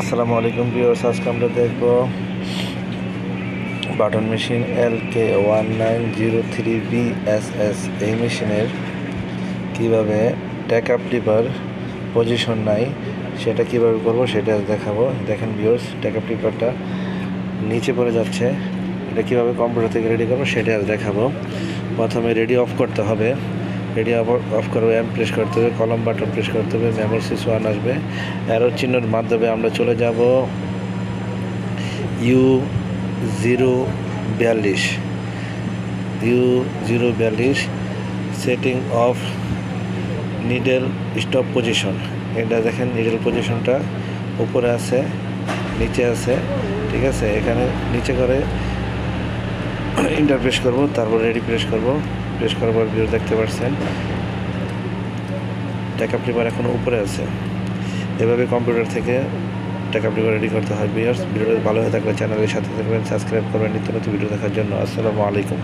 আসসালামু আলাইকুম ভিউয়ার্স, আজকে আমরা দেখব বাটন মেশিন LK1903BSS। এই মেশিনের কিভাবে ট্যাকআপ লিভার পজিশন নাই সেটা কিভাবে করব সেটা দেখাবো। দেখেন ভিউয়ার্স, ট্যাকআপ লিভারটা নিচে পড়ে যাচ্ছে, এটা কিভাবে কম্পিউটার থেকে রেডি করবো সেটা দেখাবো। প্রথমে রেডি অফ করতে হবে, রেডি অফ করবে, এম প্রেস করতে হবে, কলম বাটন প্রেস করতে হবে, মেমোরি সুইচ 1 আসবে, অ্যারো চিহ্নের মাধ্যমে আমরা চলে যাব U042 setting of needle stop position. এটা দেখেন, নিডেল পজিশনটা উপরে আছে, নিচে আছে, ঠিক আছে। এখানে নিচে করে ইন্টার প্রেস করবো, তারপর রেডি প্রেস করবো। প্রেস করার পর ভিডিও দেখতে পাচ্ছেন ট্যাকআপ লিভার এখন উপরে আছে। এভাবে কম্পিউটার থেকে ট্যাকআপ লিভার রেডি করতে হয় ভিউয়ার্স। ভিডিওটা ভালো হয়ে থাকলে চ্যানেলের সাথে থাকবেন, সাবস্ক্রাইব করবেন নিত্য নতুন ভিডিও দেখার জন্য। আসসালামু আলাইকুম।